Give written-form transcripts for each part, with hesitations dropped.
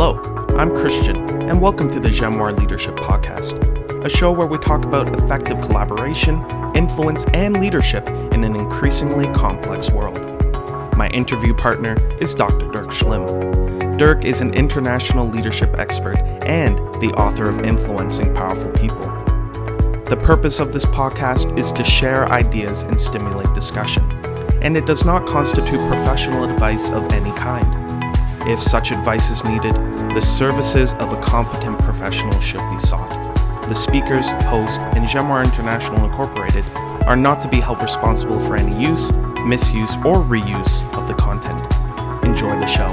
Hello, I'm Christian, and welcome to the Jamoir Leadership Podcast, a show where we talk about effective collaboration, influence, and leadership in an increasingly complex world. My interview partner is Dr. Dirk Schlimm. Dirk is an international leadership expert and the author of Influencing Powerful People. The purpose of this podcast is to share ideas and stimulate discussion, and it does not constitute professional advice of any kind. If such advice is needed, the services of a competent professional should be sought. The speakers, host, and Jamoir International Incorporated are not to be held responsible for any use, misuse, or reuse of the content. Enjoy the show.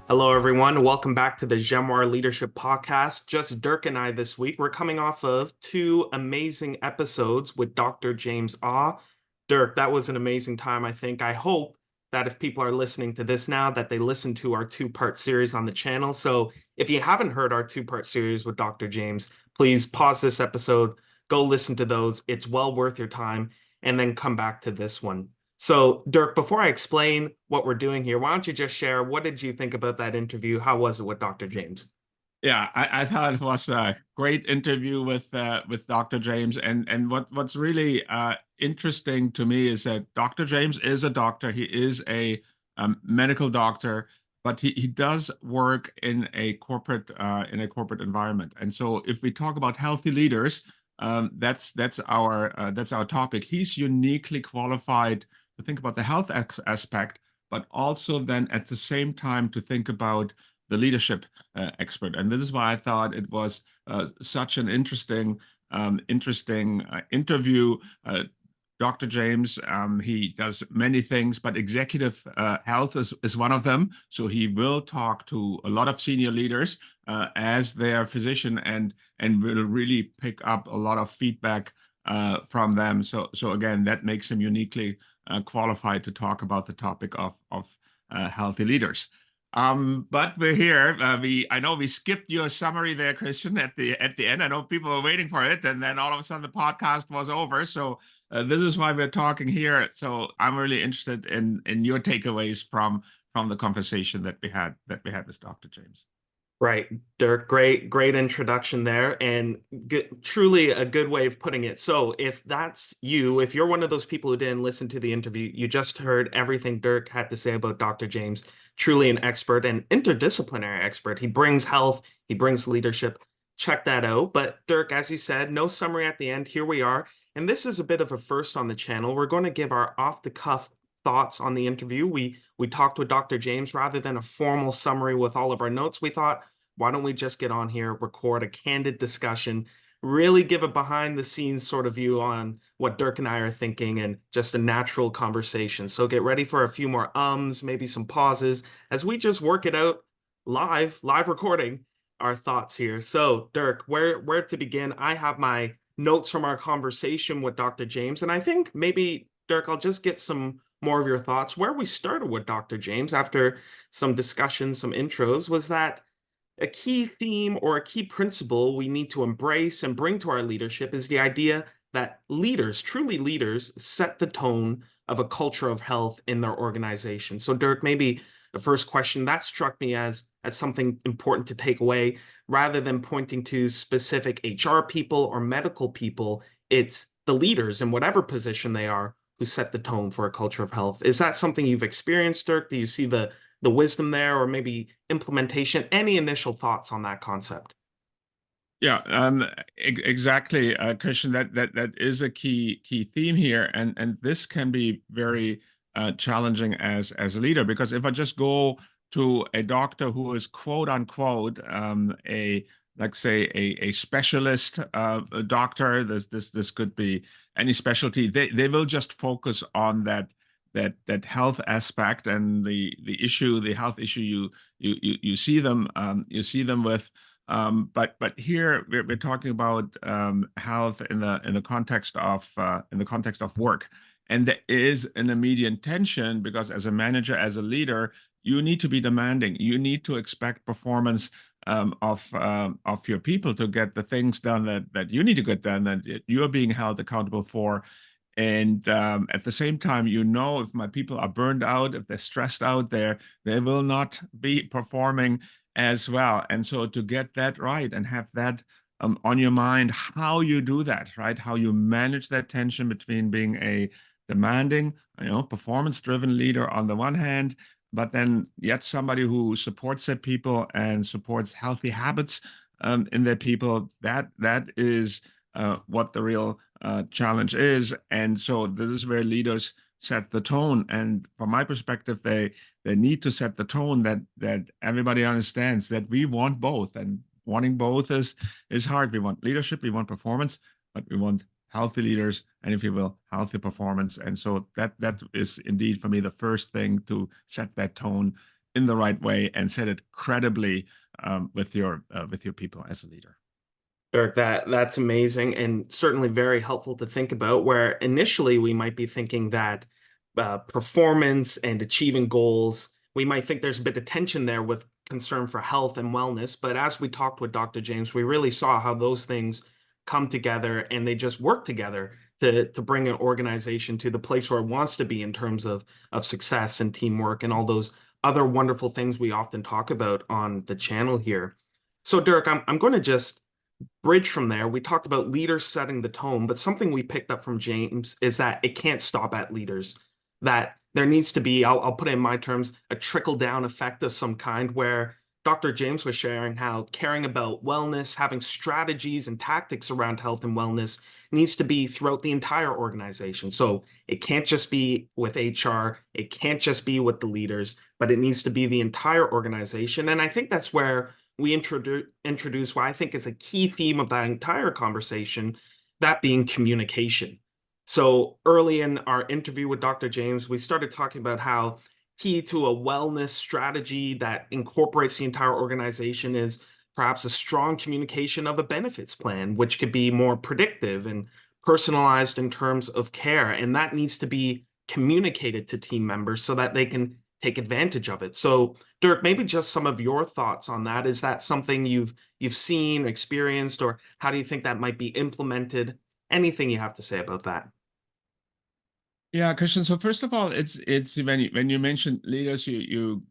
Hello, everyone. Welcome back to the Jamoir Leadership Podcast. Just Dirk and I this week. We're coming off of two amazing episodes with Dr. James Ah. Dirk, that was an amazing time, I think. I hope that if people are listening to this now, that they listen to our two-part series on the channel. So if you haven't heard our two-part series with Dr. James, please pause this episode, go listen to those. It's well worth your time, and then come back to this one. So Dirk, before I explain what we're doing here, why don't you just share, what did you think about that interview? How was it with Dr. James? Yeah, I thought it was a great interview with Dr. James, and what's really interesting to me is that Dr. James is a doctor. He is a medical doctor, but he does work in a corporate environment. And so, if we talk about healthy leaders, that's our topic. He's uniquely qualified to think about the health aspect, but also then at the same time to think about the leadership expert. And this is why I thought it was such an interesting interview. Dr. James, he does many things, but executive health is one of them. So he will talk to a lot of senior leaders as their physician and will really pick up a lot of feedback from them. So again, that makes him uniquely qualified to talk about the topic of healthy leaders. But we're here. I know we skipped your summary there, Christian, at the end. I know people were waiting for it, and then all of a sudden the podcast was over. So this is why we're talking here. So I'm really interested in your takeaways from the conversation that we had with Dr. James. Right, Dirk, great introduction there, and truly a good way of putting it. So if that's you, if you're one of those people who didn't listen to the interview, you just heard everything Dirk had to say about Dr. James, truly an expert and interdisciplinary expert. He brings health, he brings leadership. Check that out. But Dirk, as you said, no summary at the end. Here we are. And this is a bit of a first on the channel. We're going to give our off-the-cuff thoughts on the interview. We talked with Dr. James rather than a formal summary with all of our notes. We thought, why don't we just get on here, record a candid discussion, really give a behind the scenes sort of view on what Dirk and I are thinking, and just a natural conversation. So get ready for a few more maybe some pauses as we just work it out live recording our thoughts here. So Dirk, where to begin? I have my notes from our conversation with Dr. James, and I think maybe, Dirk, I'll just get some more of your thoughts. Where we started with Dr. James after some discussions, some intros, was that a key theme or a key principle we need to embrace and bring to our leadership is the idea that leaders, truly leaders, set the tone of a culture of health in their organization. So Dirk, maybe the first question that struck me as something important to take away, rather than pointing to specific HR people or medical people, it's the leaders in whatever position they are who set the tone for a culture of health. Is that something you've experienced, Dirk? Do you see the wisdom there, or maybe implementation? Any initial thoughts on that concept? Yeah, exactly, Christian. That is a key theme here, and this can be very challenging as a leader, because if I just go to a doctor who is quote unquote a, like, say, a specialist a doctor, this could be any specialty. They will just focus on that health aspect and the health issue you see them with. But here we're talking about health in the context of work, and there is an immediate tension, because as a manager, as a leader, you need to be demanding. You need to expect performance of your people to get the things done that you need to get done, that you're being held accountable for. And at the same time, you know, if my people are burned out, if they're stressed out there, they will not be performing as well. And so to get that right and have that on your mind, how you do that, right? How you manage that tension between being a demanding, performance-driven leader on the one hand, but then yet somebody who supports their people and supports healthy habits in their people. That is what the real challenge is. And so this is where leaders set the tone. And from my perspective, they need to set the tone that everybody understands that we want both. And wanting both is hard. We want leadership, we want performance, but we want healthy leaders, and if you will, healthy performance. And so that is indeed for me the first thing, to set that tone in the right way and set it credibly with your people as a leader. Dirk, that's amazing and certainly very helpful to think about. Where initially we might be thinking that performance and achieving goals, we might think there's a bit of tension there with concern for health and wellness. But as we talked with Dr. James, we really saw how those things come together and they just work together to bring an organization to the place where it wants to be in terms of success and teamwork and all those other wonderful things we often talk about on the channel here. So, Dirk, I'm going to just bridge from there. We talked about leaders setting the tone, but something we picked up from James is that it can't stop at leaders. That there needs to be, I'll put it in my terms, a trickle down effect of some kind where Dr. James was sharing how caring about wellness, having strategies and tactics around health and wellness needs to be throughout the entire organization. So it can't just be with HR, it can't just be with the leaders, but it needs to be the entire organization. And I think that's where we introduce what I think is a key theme of that entire conversation, that being communication. So early in our interview with Dr. James, we started talking about how key to a wellness strategy that incorporates the entire organization is perhaps a strong communication of a benefits plan, which could be more predictive and personalized in terms of care. And that needs to be communicated to team members so that they can take advantage of it. So, Dirk, maybe just some of your thoughts on that. Is that something you've seen, experienced, or how do you think that might be implemented? Anything you have to say about that? Yeah, Christian. So first of all, it's when you mention leaders, you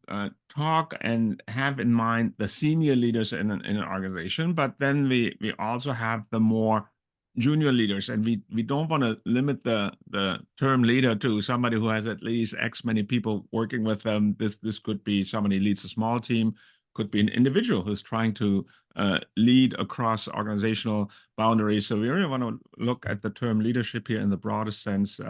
talk and have in mind the senior leaders in an organization, but then we also have the more junior leaders, and we don't want to limit the term leader to somebody who has at least X many people working with them. This could be somebody who leads a small team, could be an individual who's trying to lead across organizational boundaries. So we really want to look at the term leadership here in the broadest sense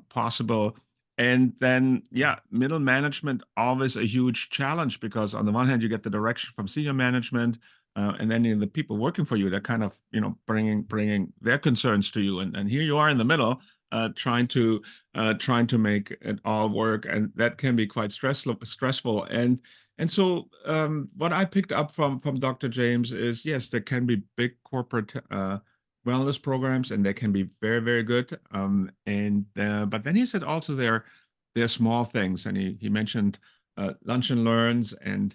possible. And then, yeah, middle management always a huge challenge, because on the one hand, you get the direction from senior management, and then the people working for you, they're kind of bringing their concerns to you, and here you are in the middle, trying to make it all work, and that can be quite stressful. And so what I picked up from Dr. James is, yes, there can be big corporate wellness programs, and they can be very, very good. And but then he said also there are small things, and he mentioned lunch and learns, and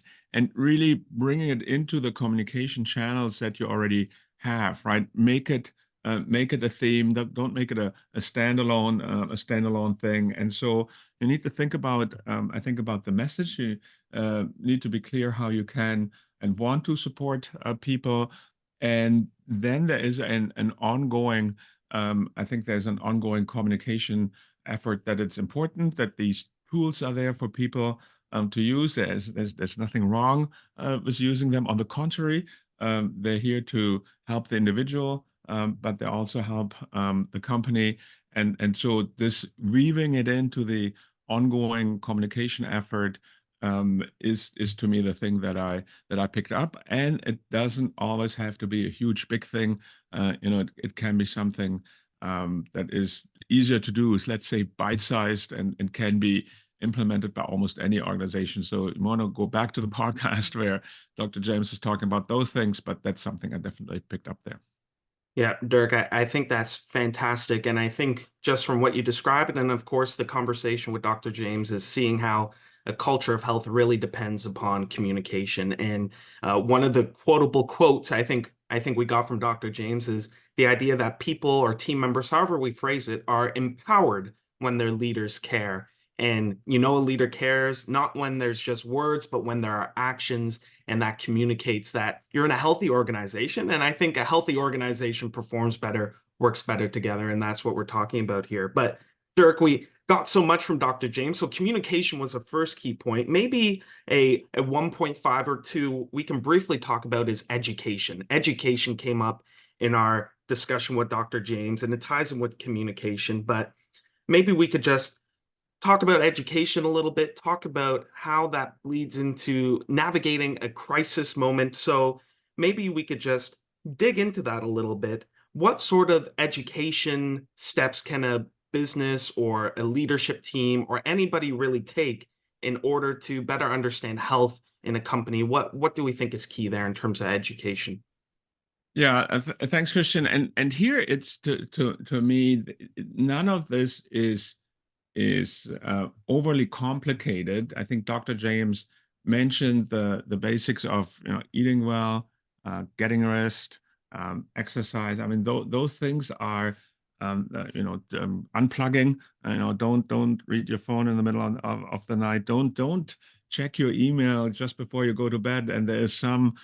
really bringing it into the communication channels that you already have, right? Make it a theme. Don't make it a standalone thing. And so you need to think about, I think, about the message. You need to be clear how you can and want to support people. And then there is an ongoing, I think there's an ongoing communication effort, that it's important that these tools are there for people to use. There's nothing wrong with using them. On the contrary, they're here to help the individual, but they also help the company. And so this weaving it into the ongoing communication effort is to me the thing that I picked up. And it doesn't always have to be a huge big thing. It can be something that is easier to do, is, let's say, bite-sized, and can be implemented by almost any organization. So you want to go back to the podcast where Dr. James is talking about those things, but that's something I definitely picked up there. Yeah, Dirk, I think that's fantastic. And I think just from what you described, and of course, the conversation with Dr. James is seeing how a culture of health really depends upon communication. And one of the quotable quotes I think we got from Dr. James is the idea that people or team members, however we phrase it, are empowered when their leaders care. And you know, a leader cares not when there's just words, but when there are actions, and that communicates that you're in a healthy organization. And I think a healthy organization performs better, works better together, and that's what we're talking about here. But Dirk, we got so much from Dr. James. So communication was a first key point. Maybe a 1.5 or 2 we can briefly talk about is education. Education came up in our discussion with Dr. James, and it ties in with communication. But maybe we could just talk about education a little bit, talk about how that bleeds into navigating a crisis moment. So maybe we could just dig into that a little bit. What sort of education steps can a business or a leadership team or anybody really take in order to better understand health in a company? What do we think is key there in terms of education? Yeah, thanks, Christian. And here it's to me, none of this is overly complicated. I think Dr. James mentioned the basics of eating well, getting rest, exercise. I mean, those things are unplugging. Don't read your phone in the middle of the night. Don't check your email just before you go to bed. And there is some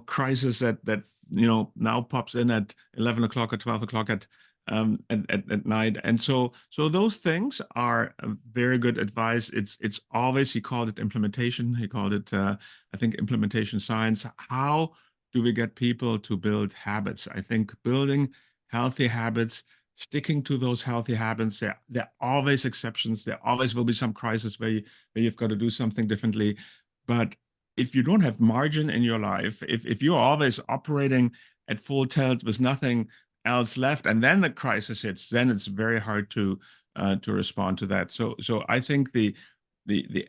crisis that now pops in at 11 o'clock or 12 o'clock at night. And so those things are very good advice. It's always, he called it implementation. He called it, I think, implementation science. How do we get people to build habits? I think building healthy habits, sticking to those healthy habits, there are always exceptions. There always will be some crisis where you've got to do something differently. But if you don't have margin in your life, if you're always operating at full tilt with nothing else left, and then the crisis hits, then it's very hard to respond to that. So I think the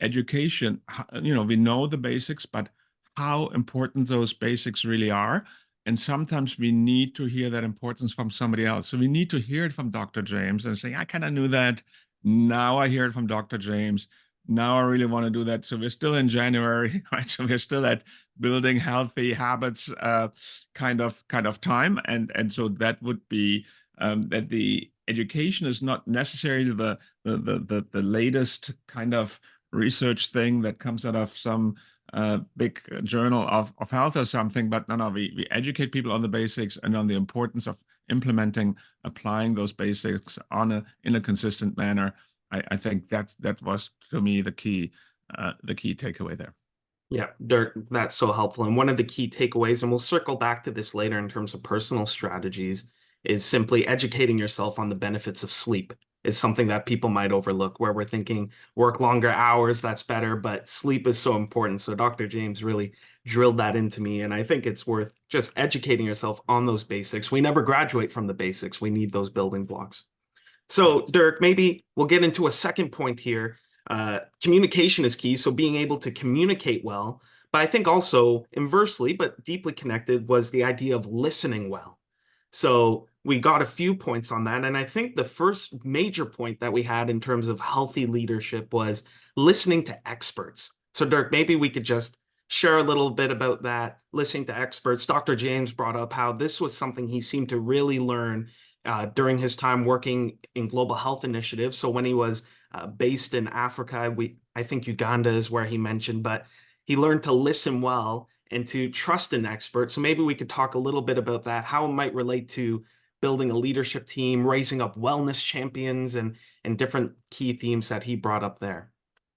education, we know the basics, but how important those basics really are. And sometimes we need to hear that importance from somebody else. So we need to hear it from Dr. James and say, I kind of knew that. Now I hear it from Dr. James. Now I really want to do that. So we're still in January, right? So we're still at building healthy habits kind of time. And so that would be that the education is not necessarily the latest kind of research thing that comes out of some big journal of health or something, but no, we educate people on the basics and on the importance of implementing, applying those basics in a consistent manner. I think that was to me the key takeaway there. Yeah, Dirk, that's so helpful. And one of the key takeaways, and we'll circle back to this later in terms of personal strategies, is simply educating yourself on the benefits of sleep. Is something that people might overlook, where we're thinking work longer hours, that's better, but sleep is so important. So Dr. James really drilled that into me, and I think it's worth just educating yourself on those basics. We never graduate from the basics. We need those building blocks. So, Dirk, maybe we'll get into a second point here. Communication is key, so being able to communicate well. But I think also inversely, but deeply connected, was the idea of listening well. So we got a few points on that. And I think the first major point that we had in terms of healthy leadership was listening to experts. So, Dirk, maybe we could just share a little bit about that, listening to experts. Dr. James brought up how this was something he seemed to really learn during his time working in global health initiatives. So when he was based in Africa, I think Uganda is where he mentioned, but he learned to listen well and to trust an expert. So maybe we could talk a little bit about that, how it might relate to building a leadership team, raising up wellness champions, and different key themes that he brought up there.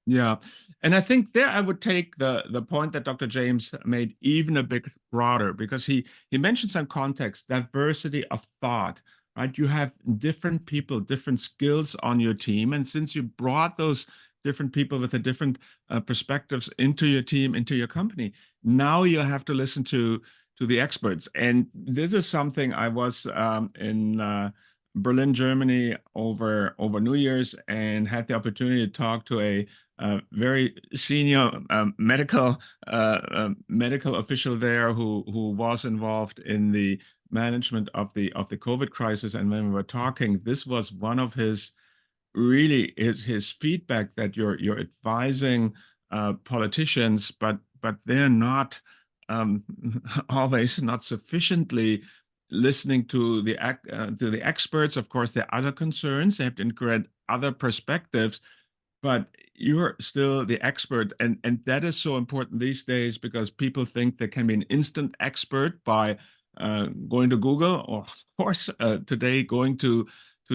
Yeah, and I think there I would take the point that Dr. James made even a bit broader, because he mentioned some context, diversity of thought, right? You have different people, different skills on your team, and since you brought those different people with the different perspectives into your team, into your company, now you have to listen to the experts. And this is something I was in Berlin, Germany over New Year's, and had the opportunity to talk to a very senior medical official there who was involved in the management of the COVID crisis. And when we were talking, this was one of his really his feedback, that you're advising politicians, but they're not always not sufficiently listening to the experts. Of course, there are other concerns. They have to integrate other perspectives, but you're still the expert, and that is so important these days because people think they can be an instant expert by going to Google, or of course today going to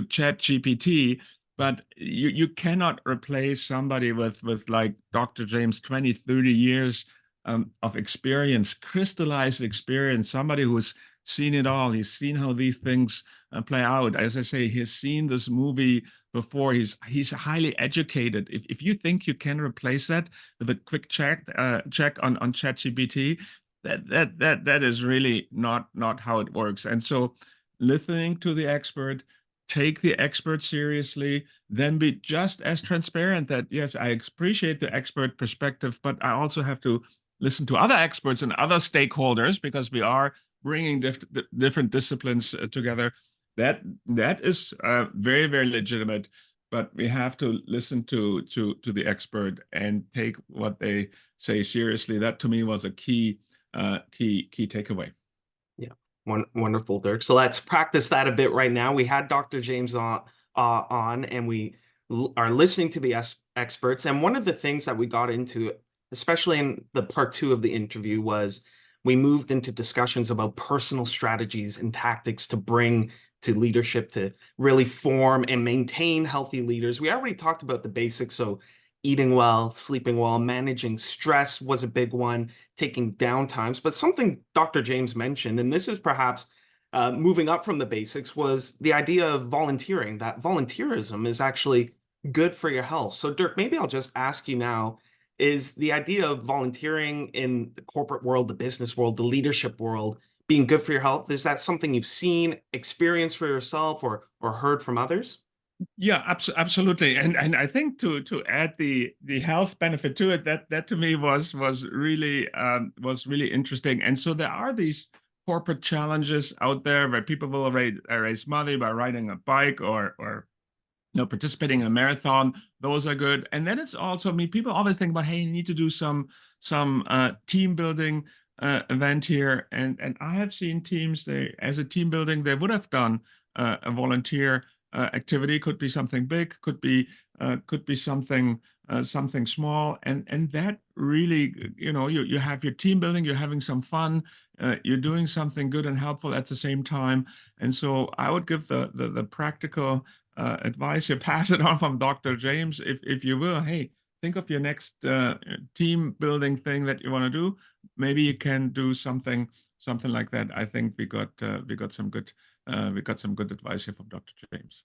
Chat GPT. But you cannot replace somebody with like Dr. James 20, 30 years of experience, crystallized experience, somebody who's seen it all. He's seen how these things play out. As I say, he's seen this movie before. He's highly educated. If you think you can replace that with a quick check on ChatGPT, that is really not how it works. And so, listening to the expert, take the expert seriously, then be just as transparent that yes, I appreciate the expert perspective, but I also have to listen to other experts and other stakeholders because we are bringing different disciplines together. That is very legitimate, but we have to listen to the expert and take what they say seriously. That to me was a key takeaway. Yeah, wonderful, Dirk. So let's practice that a bit right now. We had Dr. James on, and we are listening to the experts. And one of the things that we got into, especially in the part two of the interview, was we moved into discussions about personal strategies and tactics to bring to leadership to really form and maintain healthy leaders. We already talked about the basics. So eating well, sleeping well, managing stress was a big one, taking downtimes. But something Dr. James mentioned, and this is perhaps moving up from the basics, was the idea of volunteering, that volunteerism is actually good for your health. So, Dirk, maybe I'll just ask you now, is the idea of volunteering in the corporate world, the business world, the leadership world, being good for your health, is that something you've seen, experienced for yourself, or heard from others? Yeah, absolutely, and I think to add the health benefit to it, that to me was really interesting. And so there are these corporate challenges out there where people will raise money by riding a bike or participating in a marathon. Those are good. And then it's also, I mean, people always think about, hey, you need to do some team building event here. And I have seen teams, they as a team building, they would have done a volunteer activity. Could be something big, could be something small, and that really, you have your team building, you're having some fun, you're doing something good and helpful at the same time. And so I would give the practical advice you pass it on from Dr. James, if you will. Hey, think of your next team building thing that you want to do. Maybe you can do something like that. I think we got some good advice here from Dr. James.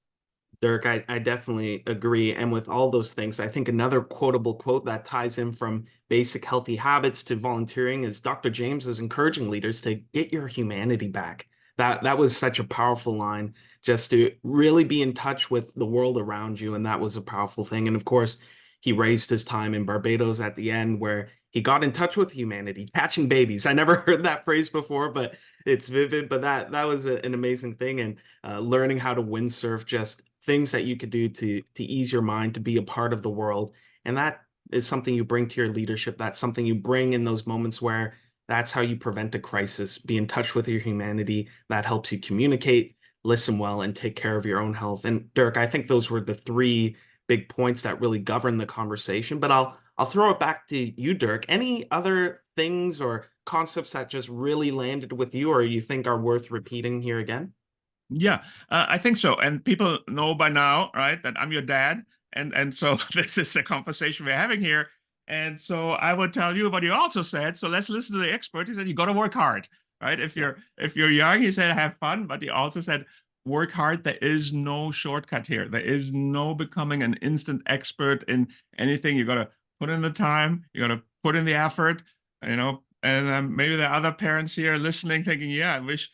Dirk, I definitely agree. And with all those things, I think another quotable quote that ties in from basic healthy habits to volunteering is Dr. James is encouraging leaders to get your humanity back. That was such a powerful line, just to really be in touch with the world around you. And that was a powerful thing. And of course, he raised his time in Barbados at the end where he got in touch with humanity, catching babies. I never heard that phrase before, but it's vivid. But that was an amazing thing. And learning how to windsurf, just things that you could do to ease your mind, to be a part of the world. And that is something you bring to your leadership. That's something you bring in those moments where that's how you prevent a crisis. Be in touch with your humanity. That helps you communicate, listen well, and take care of your own health. And Dirk, I think those were the three big points that really govern the conversation. But I'll throw it back to you, Dirk. Any other things or concepts that just really landed with you or you think are worth repeating here again? Yeah, I think so. And people know by now, right, that I'm your dad, and so this is the conversation we're having here. And so I would tell you what you also said. So let's listen to the expert. He said you got to work hard, right? If Yeah. you're young, he said have fun, but he also said work hard. There is no shortcut here. There is no becoming an instant expert in anything. You got to put in the time. You got to put in the effort. And maybe there are other parents here listening, thinking, "Yeah, I wish,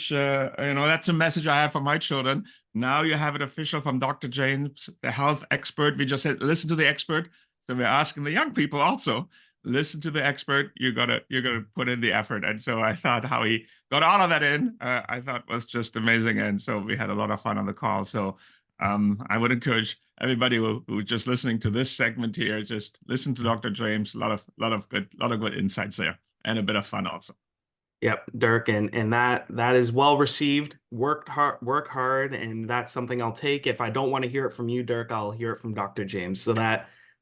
that's a message I have for my children. Now you have it official from Dr. James, the health expert. We just said, listen to the expert. So we're asking the young people also, listen to the expert. You're gonna put in the effort. And so I thought how he got all of that in, I thought was just amazing. And so we had a lot of fun on the call. So I would encourage everybody who's just listening to this segment here, just listen to Dr. James. A lot of good insights there, and a bit of fun also. Yep, Dirk, and that is well received. Work hard, and that's something I'll take. If I don't want to hear it from you, Dirk, I'll hear it from Dr. James. So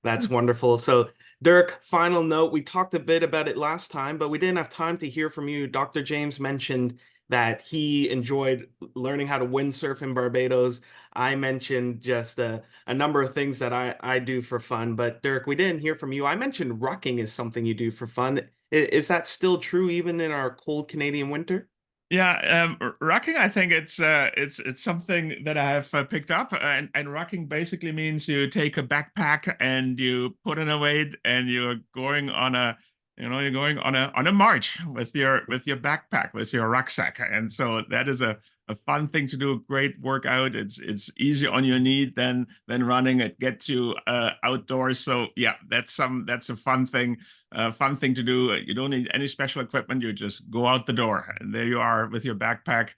that's wonderful. So, Dirk, final note, we talked a bit about it last time, but we didn't have time to hear from you. Dr. James mentioned that he enjoyed learning how to windsurf in Barbados. I mentioned just a number of things that I do for fun, but Dirk, we didn't hear from you. I mentioned rucking is something you do for fun. Is that still true even in our cold Canadian winter? Yeah, rocking. I think it's something that I have picked up, and rocking basically means you take a backpack and you put in a weight, and you're going on a, you're going on a march with your backpack, with your rucksack, and so that is a fun thing to do. A great workout. It's easy on your knee than running. It gets you outdoors. So yeah, that's a fun thing to do. You don't need any special equipment. You just go out the door, and there you are with your backpack.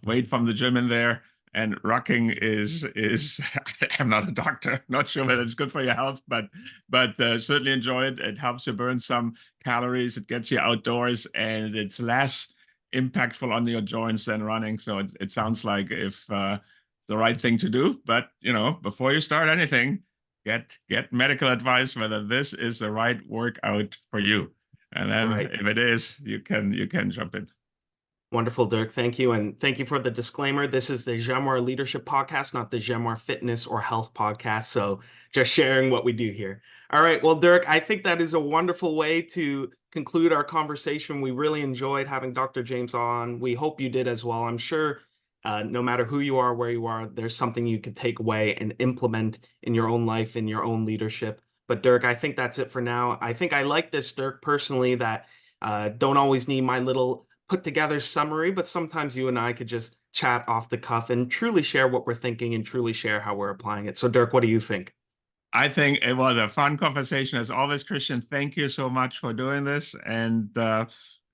Weight from the gym in there. And rocking is I'm not a doctor, not sure whether it's good for your health, but certainly enjoy it. It helps you burn some calories. It gets you outdoors, and it's less impactful on your joints than running. So it sounds like if the right thing to do. But before you start anything, get medical advice whether this is the right workout for you, and then Right. if it is, you can jump in. Wonderful, Dirk. Thank you. And thank you for the disclaimer. This is the Jamoir Leadership Podcast, not the Jamoir Fitness or Health Podcast. So just sharing what we do here. All right. Well, Dirk, I think that is a wonderful way to conclude our conversation. We really enjoyed having Dr. James on. We hope you did as well. I'm sure no matter who you are, where you are, there's something you could take away and implement in your own life, in your own leadership. But Dirk, I think that's it for now. I think I like this, Dirk, personally, that don't always need my little put together summary, but sometimes you and I could just chat off the cuff and truly share what we're thinking and truly share how we're applying it. So, Dirk, what do you think? I think it was a fun conversation as always, Christian. Thank you so much for doing this, and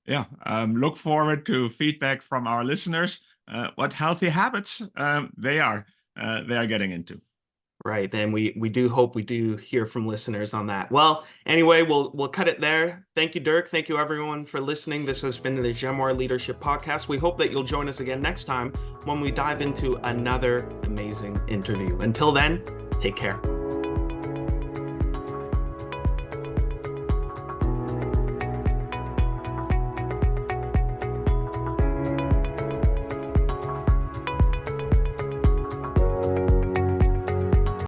yeah, look forward to feedback from our listeners. What healthy habits they are getting into. Right. And we do hope we do hear from listeners on that. Well, anyway, we'll cut it there. Thank you, Dirk. Thank you everyone for listening. This has been the Jamoir Leadership Podcast. We hope that you'll join us again next time when we dive into another amazing interview. Until then, take care.